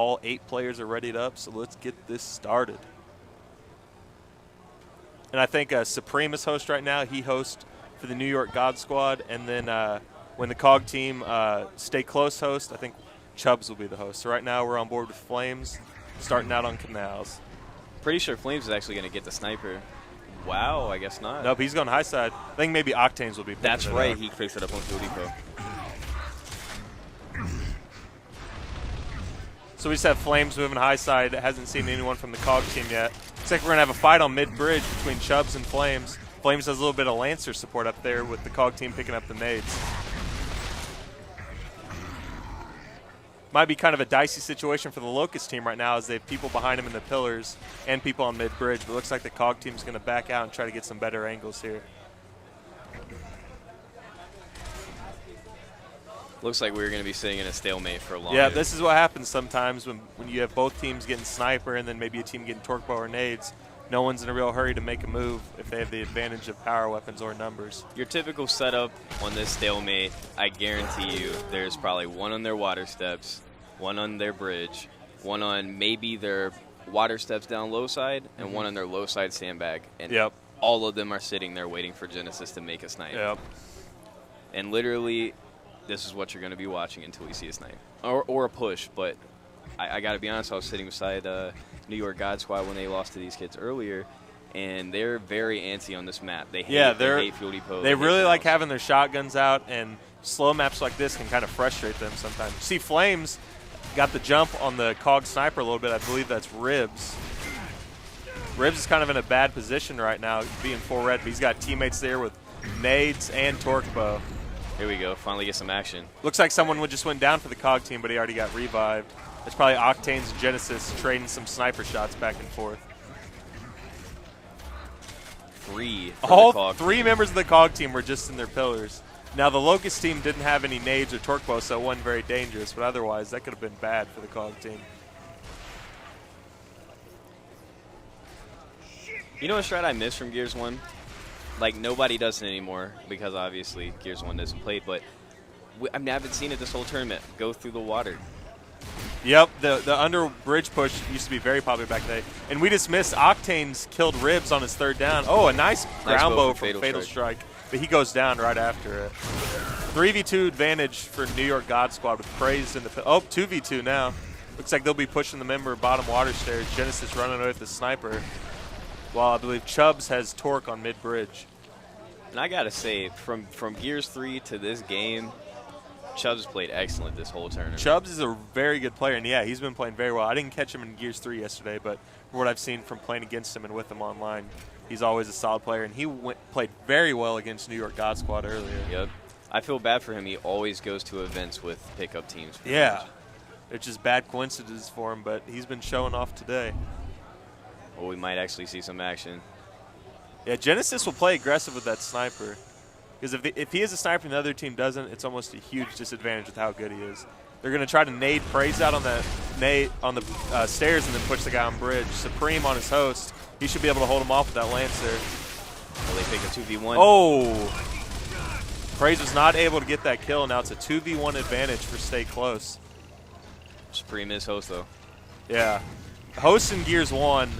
all 8 players are readied up, so let's get this started. And I think Supreme is host right now. He hosts for the New York God Squad. And then when the COG team stay close host, I think Chubbs will be the host. So right now we're on board with Flames, starting out on Canals. Pretty sure Flames is actually going to get the sniper. Wow, I guess not. Nope, he's going high side. I think maybe Octanes will be picking That's it right, up. he picks it up on Field Depot. So we just have Flames moving high side. Hasn't seen anyone from the COG team yet. Looks like we're going to have a fight on mid-bridge between Chubbs and Flames. Flames has a little bit of Lancer support up there with the COG team picking up the nades. Might be kind of a dicey situation for the Locust team right now as they have people behind them in the pillars and people on mid-bridge. But it looks like the COG team's going to back out and try to get some better angles here. Looks like we're going to be sitting in a stalemate for a long time. Yeah, this is what happens sometimes when you have both teams getting sniper and then maybe a team getting torque bow or nades. No one's in a real hurry to make a move if they have the advantage of power weapons or numbers. Your typical setup on this stalemate, I guarantee you there's probably one on their water steps, one on their bridge, one on maybe their water steps down low side, and one on their low side sandbag. And all of them are sitting there waiting for Genesis to make a snipe. Yep. And literally, this is what you're going to be watching until you see a snipe. Or a push, but I got to be honest, I was sitting beside New York God Squad when they lost to these kids earlier, and they're very antsy on this map. They hate, they hate Field Depot. They really like having their shotguns out, and slow maps like this can kind of frustrate them sometimes. See, Flames got the jump on the COG sniper a little bit. I believe that's Ribs. Ribs is kind of in a bad position right now, being full red, but he's got teammates there with nades and torque bow. Here we go. Finally get some action. Looks like someone just went down for the COG team, but he already got revived. It's probably Octanes and Genesis trading some sniper shots back and forth. All 3 members of the COG team were just in their pillars. Now, the Locust team didn't have any nades or torque bow, so it wasn't very dangerous, but otherwise that could have been bad for the COG team. You know what strat I miss from Gears 1? Like, nobody does it anymore because, obviously, Gears 1 doesn't play, but I haven't seen it this whole tournament. Go through the water. Yep, the under bridge push used to be very popular back then. And we just missed. Octanes killed Ribs on his 3rd down. Oh, a nice ground bow from Fatal Strike. But he goes down right after it. 3v2 advantage for New York God Squad with Praise in the – oh, 2v2 now. Looks like they'll be pushing the member bottom water stairs. Genesis running away with the sniper. While I believe Chubbs has torque on mid-bridge. And I got to say, from Gears 3 to this game, Chubbs played excellent this whole tournament. Chubbs is a very good player, and, yeah, he's been playing very well. I didn't catch him in Gears 3 yesterday, but from what I've seen from playing against him and with him online, he's always a solid player, and he played very well against New York God Squad earlier. Yep. I feel bad for him. He always goes to events with pickup teams. Yeah. It's just bad coincidences for him, but he's been showing off today. Well, we might actually see some action. Yeah, Genesis will play aggressive with that sniper. Because if he is a sniper and the other team doesn't, it's almost a huge disadvantage with how good he is. They're going to try to nade Praise out on the stairs and then push the guy on bridge. Supreme on his host. He should be able to hold him off with that Lancer. Well, they pick a 2v1. Oh! Praise was not able to get that kill. Now it's a 2v1 advantage for Stay Close. Supreme is host, though. Yeah. Host in Gears 1,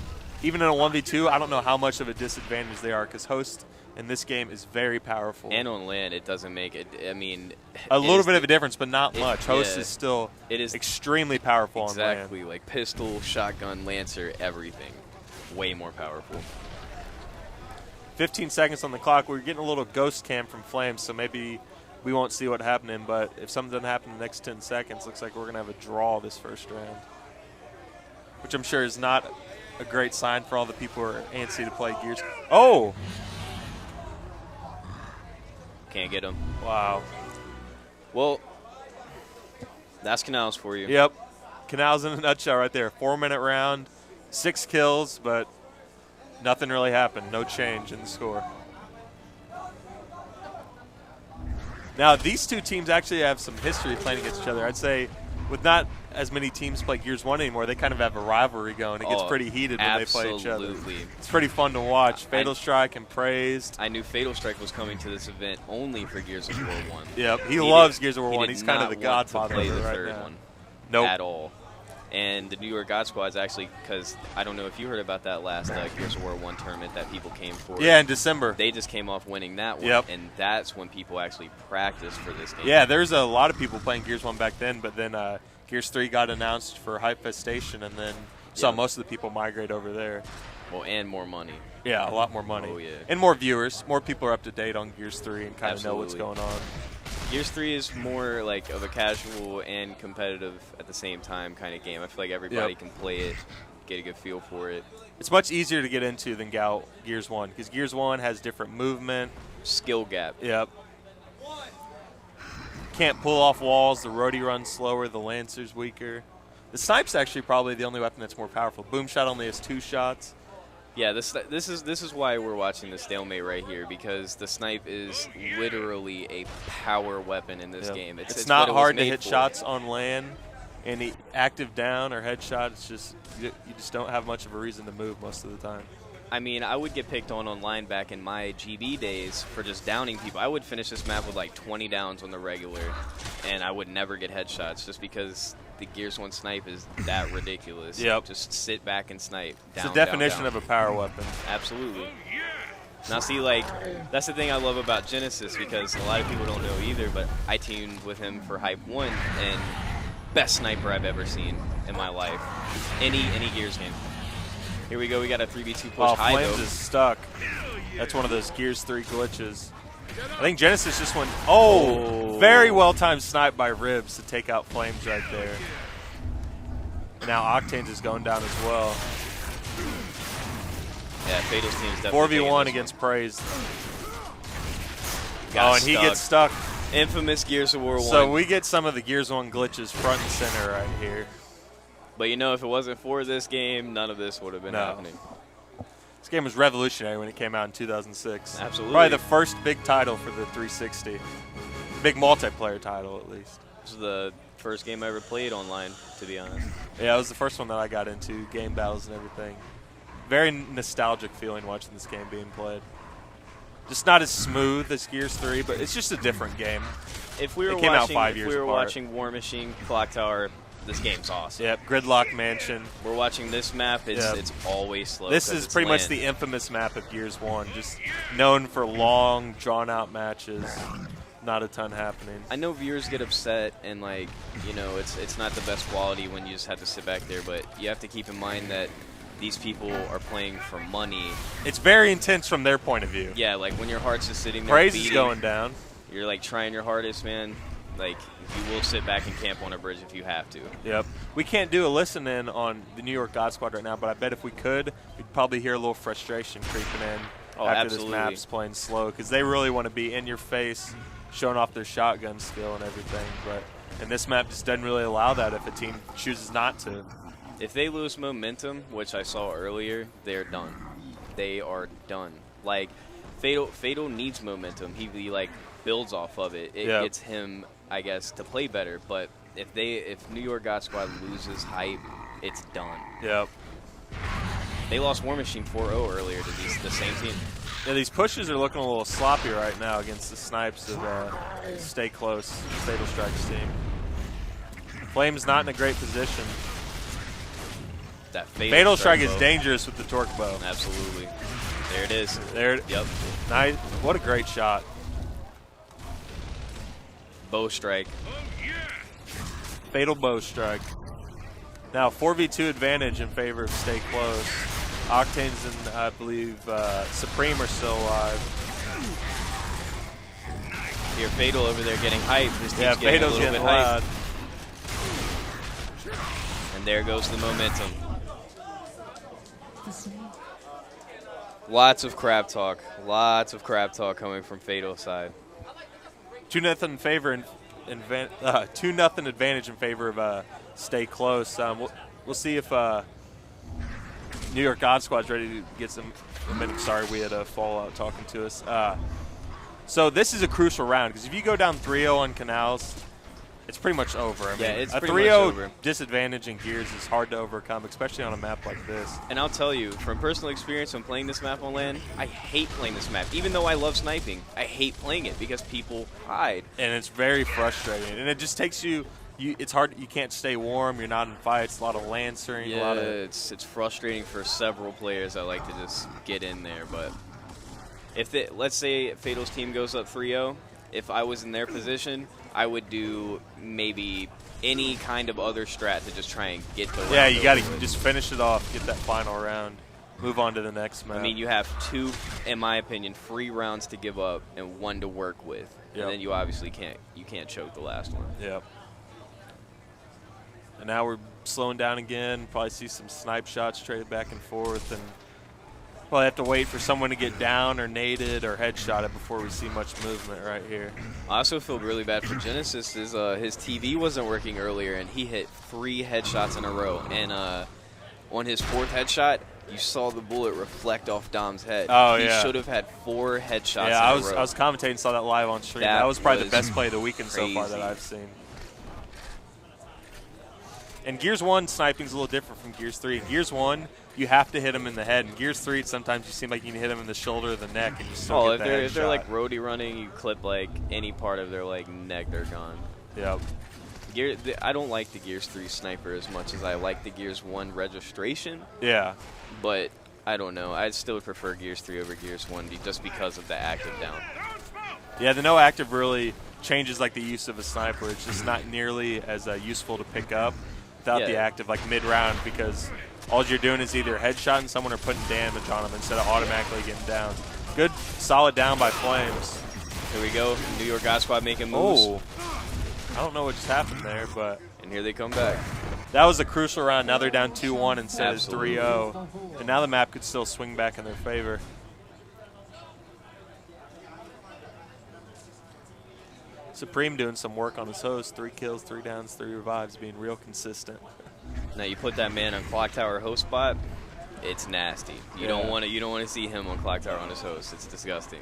even in a 1v2, I don't know how much of a disadvantage they are because host in this game is very powerful. And on land, it doesn't make it. I mean, a little bit of a difference, but not much. Host is still extremely powerful on land. Exactly, like pistol, shotgun, Lancer, everything. Way more powerful. 15 seconds on the clock. We're getting a little ghost cam from Flames, so maybe we won't see what happening. But if something doesn't happen in the next 10 seconds, looks like we're going to have a draw this first round, which I'm sure is not a great sign for all the people who are antsy to play Gears. Oh! Can't get him. Wow. Well, that's Canals for you. Yep. Canals in a nutshell right there. 4-minute round, 6 kills, but nothing really happened. No change in the score. Now, these two teams actually have some history playing against each other. I'd say with not as many teams play Gears 1 anymore, they kind of have a rivalry going. It gets pretty heated when they play each other. It's pretty fun to watch. Fatal Strike and Praised. I knew Fatal Strike was coming to this event only for Gears of War 1. Yep, he loves Gears of War 1. He's kind of the godfather of it right now. Nope. At all. And the New York God Squad's actually, because I don't know if you heard about that last Gears of War 1 tournament that people came for. Yeah, in December. They just came off winning that one. Yep. And that's when people actually practiced for this game. Yeah, there's a lot of people playing Gears 1 back then, but then Gears 3 got announced for Hype Fest Station, and then saw most of the people migrate over there. Well, and more money. Yeah, a lot more money. Oh, yeah. And more viewers. More people are up to date on Gears 3 and kind of know what's going on. Gears 3 is more like of a casual and competitive at the same time kind of game. I feel like everybody can play it, get a good feel for it. It's much easier to get into than Gears 1 because Gears 1 has different movement. Skill gap. Yep. Can't pull off walls. The roadie runs slower. The Lancer's weaker. The Snipe's actually probably the only weapon that's more powerful. Boom Shot only has 2 shots. Yeah, this is why we're watching the stalemate right here, because the Snipe is literally a power weapon in this game. It's not hard to hit shots on land. Any active down or headshot, it's just you just don't have much of a reason to move most of the time. I mean, I would get picked on online back in my GB days for just downing people. I would finish this map with like 20 downs on the regular, and I would never get headshots just because the Gears 1 snipe is that ridiculous. Yep. Just sit back and snipe. Down, it's the definition down. of a power weapon. Absolutely. Now, see, like, that's the thing I love about Genesis, because a lot of people don't know either, but I teamed with him for Hype 1, and best sniper I've ever seen in my life. Any Gears game. Here we go. We got a 3v2 push high, Flames though. is stuck. That's one of those Gears 3 glitches. I think Genesis just went, very well-timed snipe by Ribs to take out Flames right there. Now Octane's is going down as well. Yeah, Fatal's team is definitely 4v1 against Praise. And he gets stuck. Infamous Gears of War 1. So we get some of the Gears 1 glitches front and center right here. But you know, if it wasn't for this game, none of this would have been happening. This game was revolutionary when it came out in 2006. Absolutely. Probably the first big title for the 360. Big multiplayer title, at least. This is the first game I ever played online, to be honest. Yeah, it was the first one that I got into, game battles and everything. Very nostalgic feeling watching this game being played. Just not as smooth as Gears 3, but it's just a different game. If we were it came out 5 years apart. watching War Machine, Clock Tower, this game's awesome. Yep, Gridlock Mansion. We're watching this map. It's always slow. This is pretty much the infamous map of Gears 1, just known for long, drawn-out matches. Not a ton happening. I know viewers get upset and, like, you know, it's not the best quality when you just have to sit back there, but you have to keep in mind that these people are playing for money. It's very intense from their point of view. Yeah, like when your heart's just sitting there Praise beating, is going down. You're like trying your hardest, man. Like, you will sit back and camp on a bridge if you have to. Yep. We can't do a listen in on the New York God Squad right now, but I bet if we could, we'd probably hear a little frustration creeping in after absolutely. this map's playing slow, because they really want to be in your face, showing off their shotgun skill and everything. And this map just doesn't really allow that if a team chooses not to. If they lose momentum, which I saw earlier, they're done. They are done. Like, Fatal needs momentum. He like builds off of it. It gets him, I guess, to play better. But if New York God Squad loses hype, it's done. Yep. They lost War Machine 4-0 earlier to the same team. Yeah, these pushes are looking a little sloppy right now against the snipes of Stay Close, Fatal Strike's team. Flame's not in a great position. That Fatal Strike is dangerous with the torque bow. Absolutely. There it is. Yep. Nice. What a great shot. Bow strike. Fatal bow strike. Now 4v2 advantage in favor of Stay Close. Octane's and I believe Supreme are still alive. Here, Fatal over there getting hype. This team's getting Fatal's a little bit loud. hype. And there goes the momentum. Lots of crap talk. Lots of crap talk coming from Fatal's side. 2-0 favor 2-0 advantage in favor of Stay Close. We'll see if New York God Squad's ready to get some momentum. Sorry, we had a fallout talking to us. So this is a crucial round, because if you go down 3-0 on Canals, it's pretty much over. I mean, it's a pretty much 3-0 over. disadvantage in Gears is hard to overcome, especially on a map like this. And I'll tell you, from personal experience when playing this map on LAN, I hate playing this map. Even though I love sniping, I hate playing it because people hide. And it's very frustrating. And it just takes you it's hard. You can't stay warm. You're not in fights. A lot of lancering. Yeah, it's frustrating for several players that like to just get in there. But if let's say Fatal's team goes up 3-0, if I was in their position, I would do maybe any kind of other strat to just try and get the round. You got to just finish it off, get that final round, move on to the next match. I mean, you have 2, in my opinion, free rounds to give up and 1 to work with, and then you obviously can't choke the last one. Yep. And now we're slowing down again. Probably see some snipe shots traded back and forth, and probably have to wait for someone to get down or naded or headshotted before we see much movement right here. I also feel really bad for Genesis. His TV wasn't working earlier, and he hit 3 headshots in a row. And on his 4th headshot, you saw the bullet reflect off Dom's head. Oh, he should have had 4 headshots in a row. I was commentating, saw that live on stream. That was probably the best play of the weekend so far that I've seen. And Gears 1 sniping is a little different from Gears 3. In Gears 1, you have to hit them in the head. In Gears 3, sometimes you seem like you can hit them in the shoulder or the neck, and you still get the headshot. If they're like roadie running, you clip like any part of their like neck, they're gone. Yep. I don't like the Gears 3 sniper as much as I like the Gears 1 registration. Yeah. But I don't know. I still prefer Gears 3 over Gears 1 just because of the active down. Yeah, the no active really changes like the use of a sniper. It's just not nearly as useful to pick up without the active, like mid-round, because all you're doing is either headshotting someone or putting damage on them instead of automatically getting down. Good, solid down by Flames. Here we go. New York God Squad making moves. Oh, I don't know what just happened there, but. And here they come back. That was a crucial round. Now they're down 2-1 instead of 3-0. And now the map could still swing back in their favor. Supreme doing some work on his host. 3 kills, 3 downs, 3 revives, being real consistent. Now you put that man on Clock Tower host spot, it's nasty. You don't want to see him on Clock Tower on his host. It's disgusting.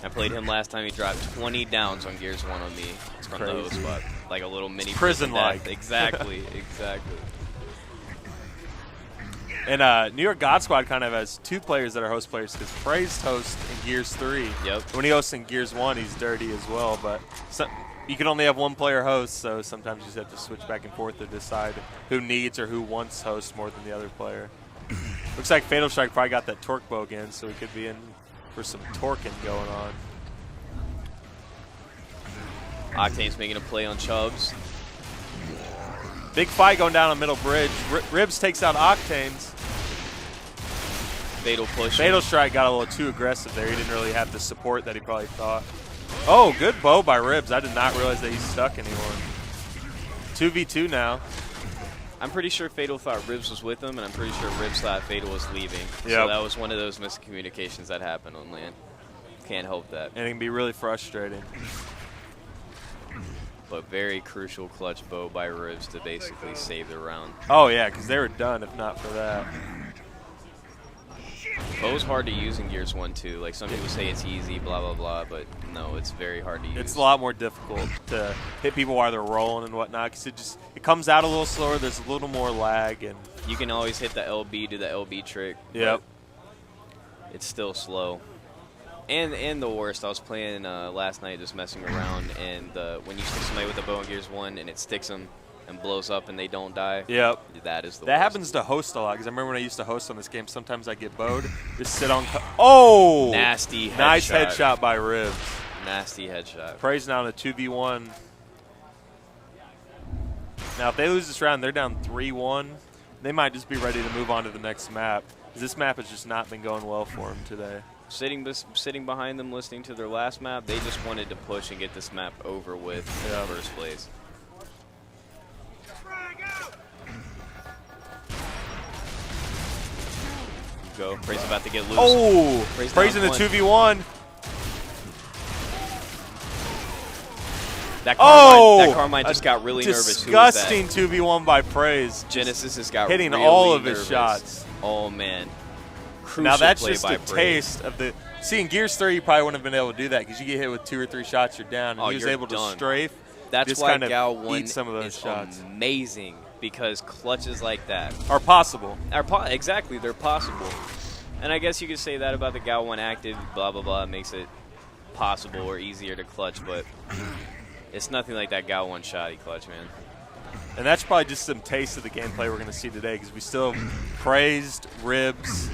I played him last time. He dropped 20 downs on Gears 1 on me from the host spot, like a little mini prison-like. Exactly, exactly. And New York God Squad kind of has 2 players that are host players, because Praised hosts in Gears 3. Yep. When he hosts in Gears 1, he's dirty as well. But you can only have 1 player host, so sometimes you just have to switch back and forth to decide who needs or who wants host more than the other player. Looks like Fatal Strike probably got that torque bow again, so we could be in for some torquing going on. Octane's making a play on Chubbs. Big fight going down on middle bridge. Ribs takes out Octanes. Fatal push. Fatal Strike got a little too aggressive there. He didn't really have the support that he probably thought. Oh, good bow by Ribs. I did not realize that he's stuck anyone. 2v2 now. I'm pretty sure Fatal thought Ribs was with him, and I'm pretty sure Ribs thought Fatal was leaving. Yep. So that was one of those miscommunications that happened on land. Can't help that. And it can be really frustrating. But very crucial clutch bow by Ribs to basically save the round. Oh, yeah, because they were done if not for that. Bow's hard to use in Gears 1 too. Like some people say it's easy, blah, blah, blah, but no, it's very hard to use. It's a lot more difficult to hit people while they're rolling and whatnot, because it comes out a little slower. There's a little more lag. And you can always hit the LB, do the LB trick. Yep. It's still slow. And the worst, I was playing last night just messing around, and when you stick somebody with a bow in Gears 1 and it sticks them and blows up and they don't die, yep, that is the worst. That happens to host a lot, because I remember when I used to host on this game, sometimes I get bowed, just sit on. Oh! Nasty headshot. Nice headshot by Ribs. Nasty headshot. Praise now in a 2v1. Now, if they lose this round, they're down 3-1. They might just be ready to move on to the next map. This map has just not been going well for them today. Sitting behind them, listening to their last map, they just wanted to push and get this map over with in the first place. Go. Praise about to get loose. Oh! Praise in the 2v1. That Carmine just got really nervous. Disgusting 2v1 by Praise. Genesis has got hitting really all of his nervous. shots. Oh, man. Crucial now that's play just by a Praise. taste of the. See, in Gears 3, you probably wouldn't have been able to do that, because you get hit with 2 or 3 shots, you're down. And he was able to strafe. That's just why kind of GOW1 eat some of those shots. Amazing, because clutches like that are possible. Exactly, they're possible. And I guess you could say that about the GOW1 active, blah, blah, blah. It makes it possible or easier to clutch, but It's nothing like that GOW1 shotty clutch, man. And that's probably just some taste of the gameplay we're going to see today, because we still have Praised, Ribs,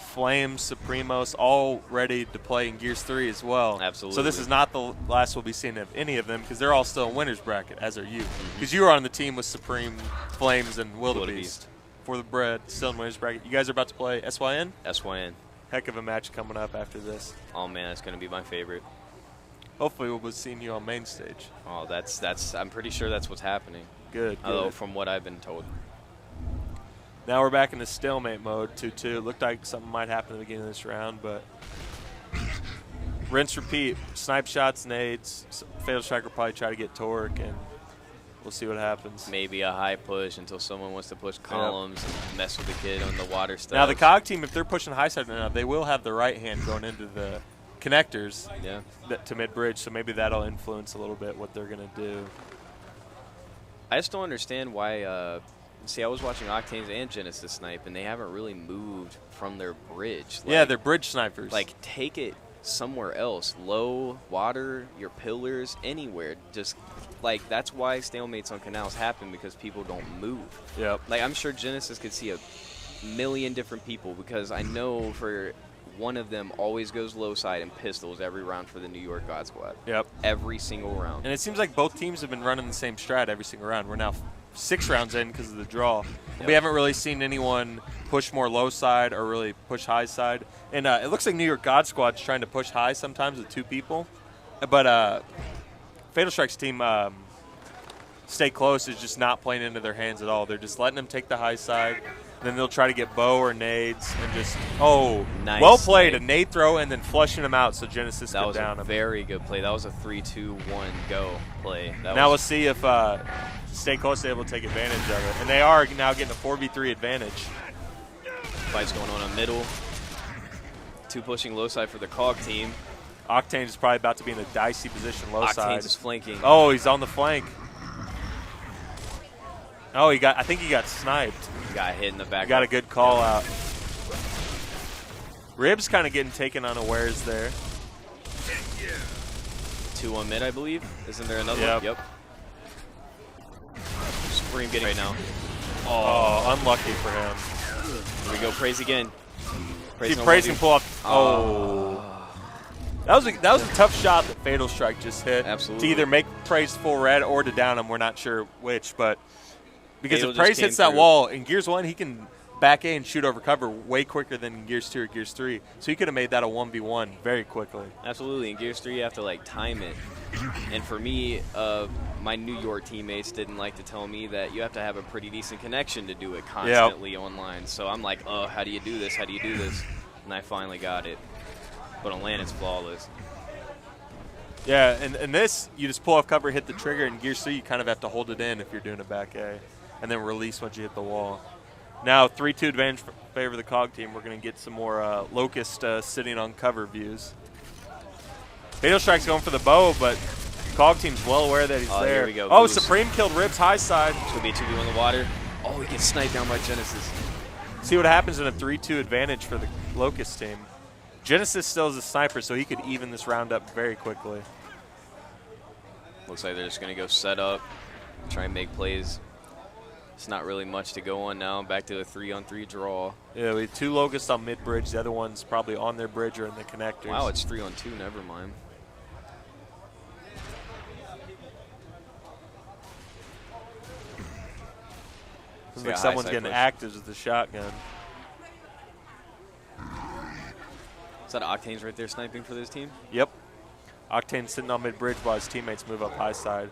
Flames, Supremos, all ready to play in Gears 3 as well. Absolutely. So this is not the last we'll be seeing of any of them, because they're all still in winner's bracket, as are you. Because you were on the team with Supreme, Flames, and Wildebeest for the bread, still in winner's bracket. You guys are about to play SYN? SYN. Heck of a match coming up after this. Oh, man, that's going to be my favorite. Hopefully we'll be seeing you on main stage. Oh, that's. I'm pretty sure that's what's happening. Good. Although, from what I've been told. Now we're back in the stalemate mode, 2-2. It looked like something might happen at the beginning of this round, but rinse, repeat. Snipe shots, nades. Fatal Strike will probably try to get torque, and we'll see what happens. Maybe a high push until someone wants to push columns and mess with the kid on the water stuff. Now the COG team, if they're pushing high side now, they will have the right hand going into the connectors to mid-bridge, so maybe that'll influence a little bit what they're going to do. I just don't understand why. See, I was watching Octanes and Genesis snipe, and they haven't really moved from their bridge. Like, yeah, they're bridge snipers. Like, take it somewhere else. Low, water, your pillars, anywhere. Just, like, that's why stalemates on Canals happen, because people don't move. Yep. Like, I'm sure Genesis could see a million different people, because I know for one of them always goes low side and pistols every round for the New York God Squad. Yep. Every single round. And it seems like both teams have been running the same strat every single round. We're now 6 rounds in because of the draw. Yep. We haven't really seen anyone push more low side or really push high side. And it looks like New York God Squad's trying to push high sometimes with 2 people. But Fatal Strike's team, Stay Close, is just not playing into their hands at all. They're just letting them take the high side. Then they'll try to get bow or nades and just, nice well played, snipe. A nade throw and then flushing them out so Genesis could down them. That was a very good play. That was a 3-2-1 go play. Now we'll see if Stay Close is able to take advantage of it. And they are now getting a 4v3 advantage. Fight's going on in middle. 2 pushing low side for the COG team. Octane is probably about to be in a dicey position low side. Octane's is flanking. Oh, he's on the flank. Oh, I think he got sniped. Got hit in the back. Got a good call out. Ribs kind of getting taken unawares there. 2 on mid, I believe. Isn't there another one? Yep. Supreme getting right now. Oh, unlucky for him. Here we go. Praise again. Praise can pull off. Oh. That was a tough shot that Fatal Strike just hit. Absolutely. To either make Praise full red or to down him. We're not sure which, but because Fatal if Praise hits that wall in Gears 1, he can back A and shoot over cover way quicker than in Gears 2 or Gears 3. So he could have made that a 1v1 very quickly. Absolutely. In Gears 3, you have to, like, time it. And for me, my New York teammates didn't like to tell me that you have to have a pretty decent connection to do it constantly online. So I'm like, oh, how do you do this? How do you do this? And I finally got it. But on land, it's flawless. Yeah, and this, you just pull off cover, hit the trigger. In Gears 3, you kind of have to hold it in if you're doing a back A, and then release once you hit the wall. Now, 3-2 advantage for favor of the COG team. We're going to get some more Locust sitting on cover views. Fatal Strike's going for the bow, but COG team's well aware that he's there. Here we go. Oh, Goose. Supreme killed Ribs high side. It's going to be a 2v1 in the water. Oh, he gets sniped down by Genesis. See what happens in a 3-2 advantage for the Locust team. Genesis still is a sniper, so he could even this round up very quickly. Looks like they're just going to go set up, try and make plays. It's not really much to go on now. Back to a 3-on-3 draw. Yeah, we have 2 Locusts on mid-bridge. The other one's probably on their bridge or in the connectors. Wow, it's 3-on-2. Never mind. Looks like someone's getting active with the shotgun. Is that Octane's right there sniping for this team? Yep. Octane's sitting on mid-bridge while his teammates move up high side.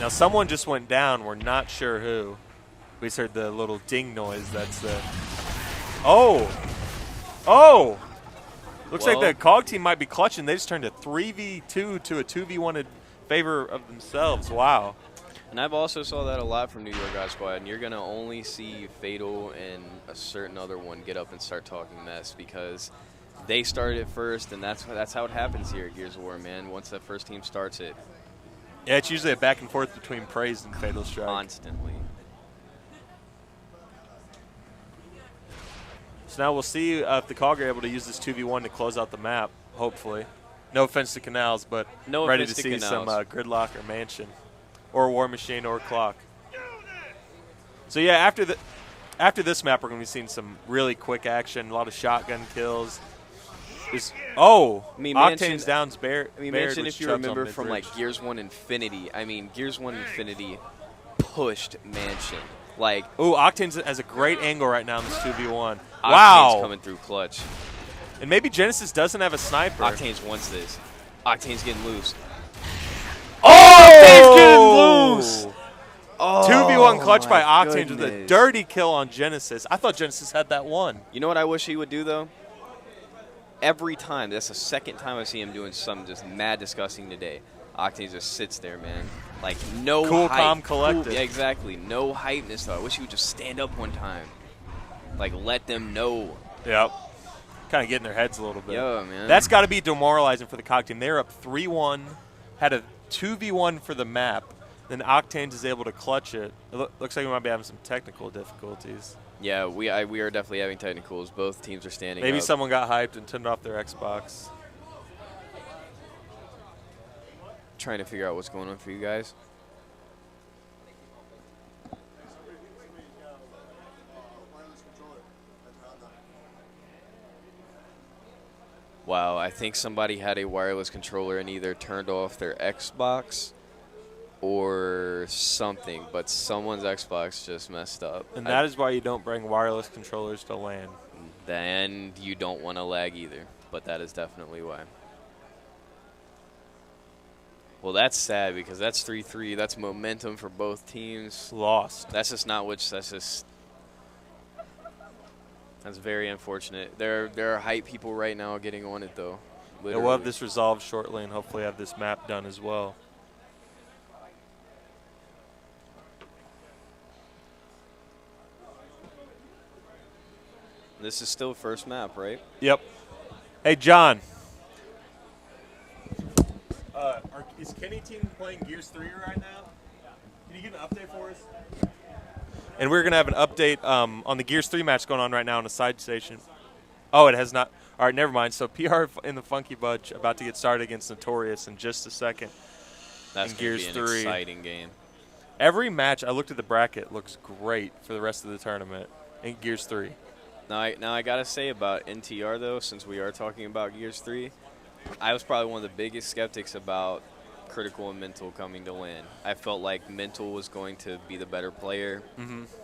Now, someone just went down. We're not sure who. We just heard the little ding noise. That's the... Oh! Oh! Looks like the COG team might be clutching. They just turned a 3v2 to a 2v1 in favor of themselves. Wow. And I've also saw that a lot from New York God Squad, and you're going to only see Fatal and a certain other one get up and start talking mess because they started it first, and that's how it happens here at Gears of War, man. Once that first team starts it. Yeah, it's usually a back and forth between Praise and Fatal Strike. Constantly. So now we'll see if the COG are able to use this 2v1 to close out the map, hopefully. No offense to Canals, but No ready to offense to see some Canals. Gridlock or Mansion or War Machine or Clock. So, yeah, after this map, we're going to be seeing some really quick action, a lot of shotgun kills. Octane's downs Baird. Mansion, if you remember from like Gears 1 Infinity, Gears 1 Infinity pushed Mansion. Octane has a great angle right now in this 2v1. Octane's coming through clutch. And maybe Genesis doesn't have a sniper. Octane's wants this. Octane's getting loose. Octane's getting loose! 2v1 clutch by Octane with a dirty kill on Genesis. I thought Genesis had that one. You know what I wish he would do, though? Every time, that's the second time I see him doing something just mad disgusting today. Octane just sits there, man. Like, no cool, hype. calm, collected. Cool, yeah, exactly. No hypeness, though. I wish he would just stand up one time. Like, let them know. Yep. Kind of getting their heads a little bit. Yeah, man. That's got to be demoralizing for the Cock team. They're up 3-1, had a 2v1 for the map. Then Octanes is able to clutch it. It looks like we might be having some technical difficulties. Yeah, we are definitely having technicals. Both teams are standing Maybe up. someone got hyped and turned off their Xbox. Trying to figure out what's going on for you guys. Wow, I think somebody had a wireless controller and either turned off their Xbox or something, but someone's Xbox just messed up. And that is why you don't bring wireless controllers to LAN. Then you don't want to lag either, but that is definitely why. Well, that's sad because that's 3-3. That's momentum for both teams. Lost. That's just not which. That's very unfortunate. There are hype people right now getting on it though. Yeah, we'll have this resolved shortly and hopefully have this map done as well. This is still first map, right? Yep. Hey, John. Is Kenny team playing Gears 3 right now? Can you get an update for us? And we're going to have an update on the Gears 3 match going on right now on the side station. Oh, it has not. All right, never mind. So PR in the Funky Budge about to get started against Notorious in just a second. That's going to be an exciting game. Every match, I looked at the bracket, looks great for the rest of the tournament in Gears 3. Now I got to say about NTR, though, since we are talking about Gears 3, I was probably one of the biggest skeptics about Critical and Mental coming to LAN. I felt like Mental was going to be the better player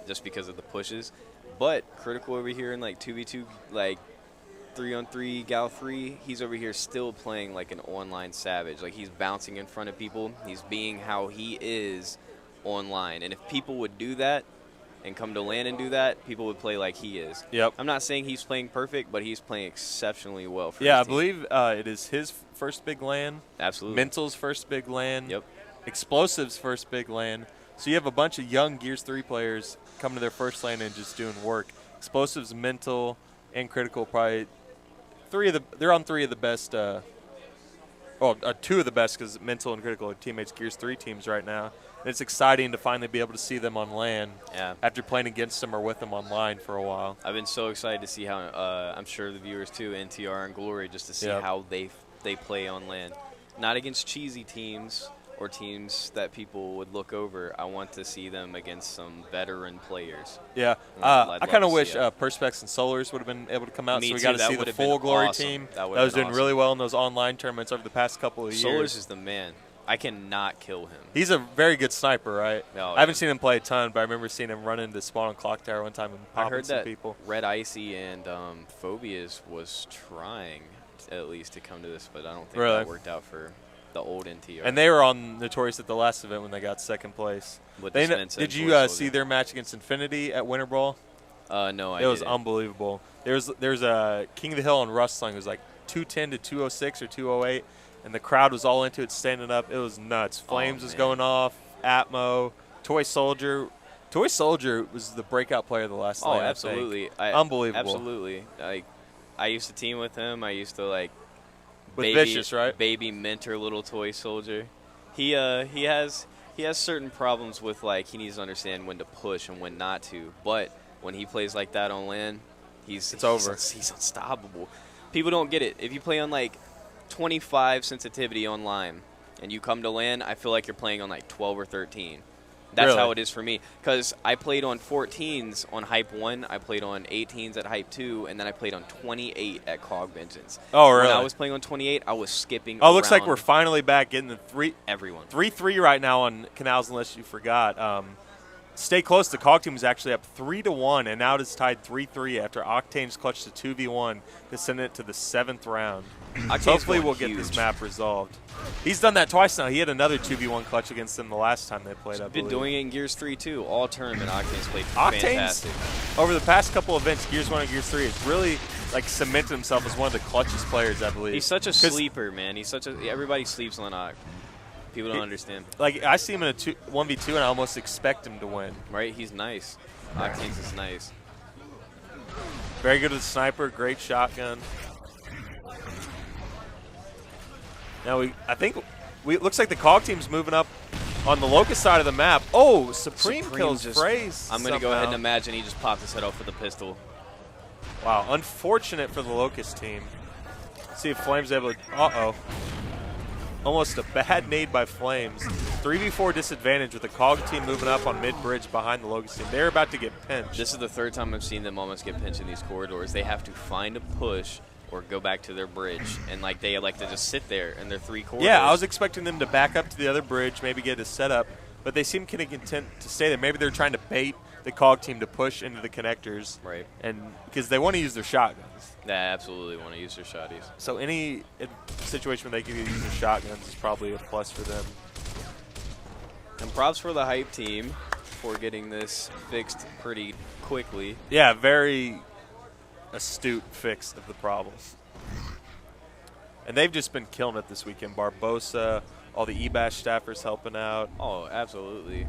just because of the pushes. But Critical over here in like 2v2, like 3-on-3, GOW1, he's over here still playing like an online savage. Like he's bouncing in front of people. He's being how he is online. And if people would do that, and come to LAN and do that, people would play like he is. Yep. I'm not saying he's playing perfect, but he's playing exceptionally well for I his team. believe it is his first big LAN. Absolutely. Mental's first big LAN. Yep. Explosive's first big LAN. So you have a bunch of young Gears 3 players coming to their first LAN and just doing work. Explosive's, Mental, and Critical probably they're on three of the best two of the best because Mental and Critical are teammates Gears 3 teams right now. And it's exciting to finally be able to see them on LAN after playing against them or with them online for a while. I've been so excited to see how, I'm sure the viewers too, NTR and Glory, just to see how they play on LAN. Not against cheesy teams or teams that people would look over. I want to see them against some veteran players. Yeah. I kind of wish Perspex and Solars would have been able to come out. Me so we too. got to That see the full Glory team. That was doing really well in those online tournaments over the past couple of years. Solars is the man. I cannot kill him. He's a very good sniper, right? No, I haven't seen him play a ton, but I remember seeing him run into spawn on Clock Tower one time and popping some people. Red Icy and Phobias was trying at least to come to this, but I don't think that worked out for the old NTR. And they were on Notorious at the last event when they got second place. Did you see their match against Infinity at Winter Brawl? No, I didn't. It was unbelievable. There's a King of the Hill and Rustling. It was like 210 to 206 or 208. And the crowd was all into it, standing up. It was nuts. Flames was going off. Atmo. Toy Soldier. Toy Soldier was the breakout player of the last night. Absolutely. Unbelievable. Absolutely. I used to team with him. I used to with Vicious, right? Baby mentor little Toy Soldier. He has certain problems with he needs to understand when to push and when not to. But when he plays like that on LAN, it's over. He's unstoppable. People don't get it. If you play on 25 sensitivity online, and you come to LAN, I feel like you're playing on like 12 or 13. That's Really? how it is for me. Because I played on 14s on Hype 1, I played on 18s at Hype 2, and then I played on 28 at COG Vengeance. Oh, really? When I was playing on 28, I was skipping Oh, looks like around we're finally back getting the everyone. 3-3 right now on Canals, unless you forgot. Stay close. The COG team is actually up 3-1, and now it is tied 3-3 after Octane's clutched a 2v1 to send it to the 7th round. So hopefully we'll get this map resolved. He's done that twice now. He had another 2v1 clutch against them the last time they played, I believe. Been doing it in Gears 3 too. All tournament Octane's played Octane's, fantastic. over the past couple events, Gears 1 and Gears 3, has really like cemented himself as one of the clutchest players, I believe. He's such a sleeper, man. He's such a everybody sleeps on Oct. People don't understand. Like, I see him in a 1v2, and I almost expect him to win. Right? He's nice. Octane's is nice. Very good with the sniper, great shotgun. Now I think it looks like the COG team's moving up on the Locust side of the map. Oh, Supreme kills Phrase. I'm going to go ahead and imagine he just popped his head off with a pistol. Wow, unfortunate for the Locust team. Let's see if Flames able to. Uh-oh. Almost a bad nade by Flames. 3v4 disadvantage with the COG team moving up on mid-bridge behind the Locust team. They're about to get pinched. This is the third time I've seen them almost get pinched in these corridors. They have to find a push or go back to their bridge. And like they like to just sit there in their 3 corridors. Yeah, I was expecting them to back up to the other bridge, maybe get a setup. But they seem kind of content to stay there. Maybe they're trying to bait the COG team to push into the connectors. Right. And because they want to use their shotguns. They absolutely want to use their shotties. So any situation where they can use their shotguns is probably a plus for them. And props for the Hype team for getting this fixed pretty quickly. Yeah, very astute fix of the problem. And they've just been killing it this weekend. Barbosa, all the eBash staffers helping out. Oh, absolutely.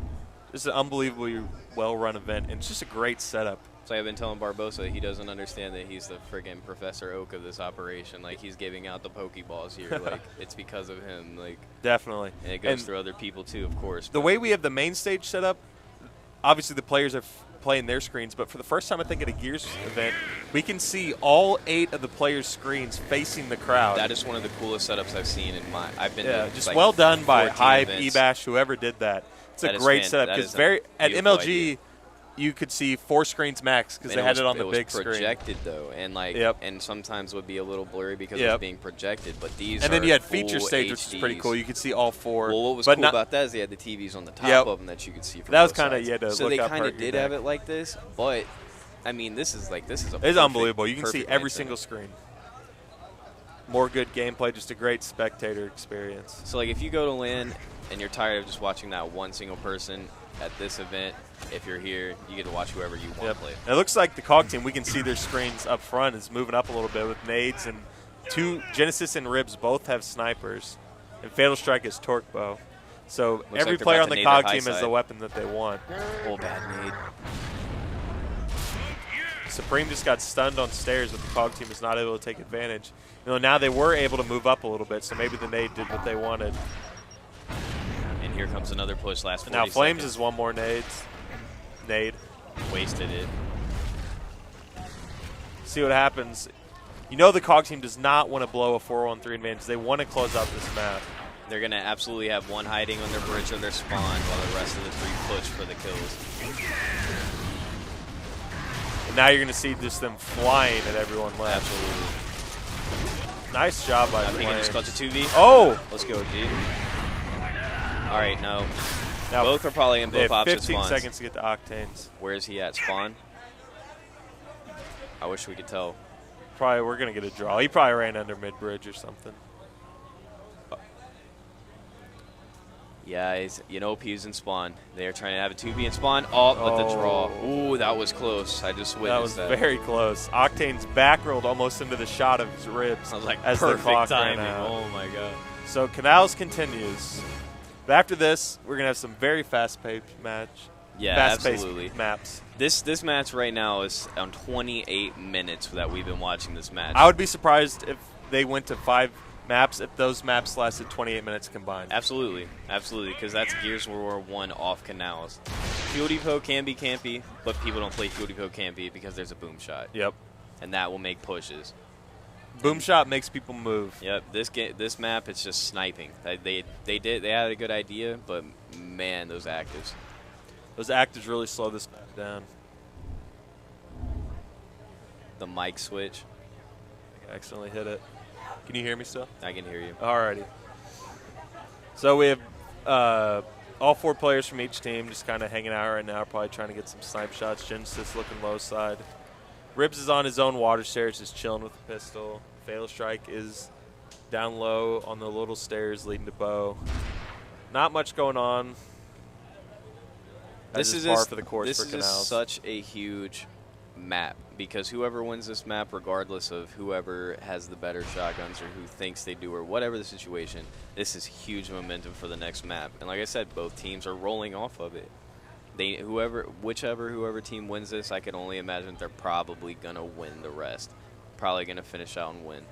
This is an unbelievably well-run event, and it's just a great setup. So I've been telling Barbosa he doesn't understand that he's the friggin' Professor Oak of this operation. Like, he's giving out the Pokeballs here. Like, it's because of him. Like, definitely. And it goes through other people, too, of course. The way we have the main stage set up, obviously the players are playing their screens, but for the first time, I think, at a Gears event, we can see all 8 of the players' screens facing the crowd. That is one of the coolest setups I've seen in my. I've been to just like well done by Hype, events. eBash, whoever did that. It's a great setup because at MLG. Idea. You could see 4 screens max because they had it on the big screen. It was projected though, and like, and sometimes would be a little blurry because it was being projected. But these, and then you had feature stage, which is pretty cool. You could see all 4. Well, what was cool about that is they had the TVs on the top of them that you could see. From that was kind of so they kind of did have it like this, but I mean, this is a. It's unbelievable. You can see every single screen. More good gameplay, just a great spectator experience. So like, if you go to LAN and you're tired of just watching that one single person at this event, if you're here, you get to watch whoever you want to play. It looks like the COG team, we can see their screens up front is moving up a little bit with nades, and 2 Genesis and Ribs both have snipers, and Fatal Strike is Torque Bow. So looks every player on the COG team has the weapon that they want. Oh, bad nade. Supreme just got stunned on stairs, but the COG team is not able to take advantage. You know, now they were able to move up a little bit, so maybe the nade did what they wanted. And here comes another push, last 40 Now Flames seconds. is one more nade. Wasted it. See what happens. You know the COG team does not want to blow a 4-1-3 advantage. They want to close out this map. They're going to absolutely have one hiding on their bridge or their spawn while the rest of the 3 push for the kills. And now you're going to see just them flying at everyone left. Absolutely. Nice job by Flames. Just got to 2v. Oh! Let's go, G. All right, no. Now, both are probably in both opposite 15 spawns. seconds to get to Octanes. Where is he at? Spawn? I wish we could tell. Probably we're going to get a draw. He probably ran under mid-bridge or something. Yeah, you know he's in spawn. They are trying to have a 2v in spawn. Oh, but the draw. Ooh, that was close. I just witnessed that. That was very close. Octane's back rolled almost into the shot of his ribs. I was like, as perfect the clock timing. ran out. Oh, my God. So Canals continues. But after this, we're going to have some very fast-paced match. Yeah, fast-paced absolutely. maps. This match right now is on 28 minutes that we've been watching this match. I would be surprised if they went to 5 maps if those maps lasted 28 minutes combined. Absolutely, absolutely, because that's Gears War 1 off Canals. Fuel Depot can be campy, but people don't play Fuel Depot campy because there's a boom shot. Yep. And that will make pushes. Boom shot makes people move. Yep, this map, it's just sniping. They had a good idea, but man, those actives. Those actives really slow this map down. The mic switch. I accidentally hit it. Can you hear me still? I can hear you. Alrighty. So we have all 4 players from each team just kind of hanging out right now, probably trying to get some snipe shots. Genesis looking low side. Ribs is on his own water stairs, just chilling with the pistol. Fatal Strike is down low on the little stairs leading to Bow. Not much going on. This is par for the course this for is Canals. Such a huge map because whoever wins this map, regardless of whoever has the better shotguns or who thinks they do or whatever the situation, this is huge momentum for the next map. And like I said, both teams are rolling off of it. Whichever team wins this, I can only imagine they're probably gonna win the rest. Probably gonna finish out and win.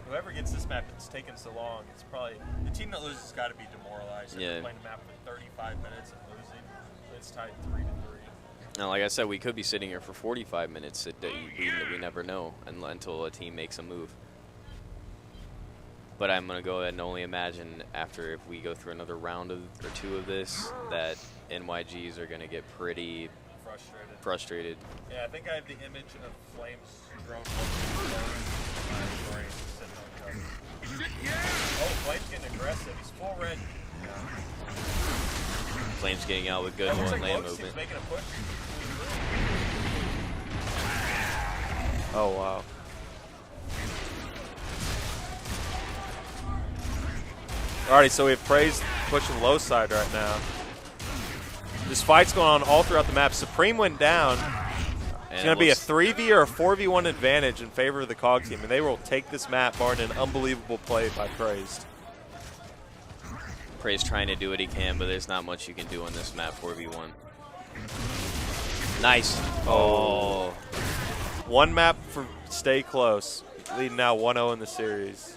Whoever gets this map, it's taken so long. It's probably the team that loses has got to be demoralized. Yeah. They're playing the map for 35 minutes and losing. It's tied 3-3. Now, like I said, we could be sitting here for 45 minutes. We never know until a team makes a move. But I'm going to go ahead and only imagine after if we go through another round or 2 of this that NYGs are going to get pretty frustrated. Yeah, I think I have the image of Flames drone. Oh, Flames getting aggressive. He's full red. Flames getting out with good one-lane movement. Making a push. Oh, wow. Alrighty, so we have Praise pushing low side right now. This fight's going on all throughout the map. Supreme went down. It's going to be a 3v or a 4v1 advantage in favor of the COG team, and they will take this map barring an unbelievable play by Praise. Praise trying to do what he can, but there's not much you can do on this map 4v1. Nice. Oh. One map for stay close. Leading now 1-0 in the series.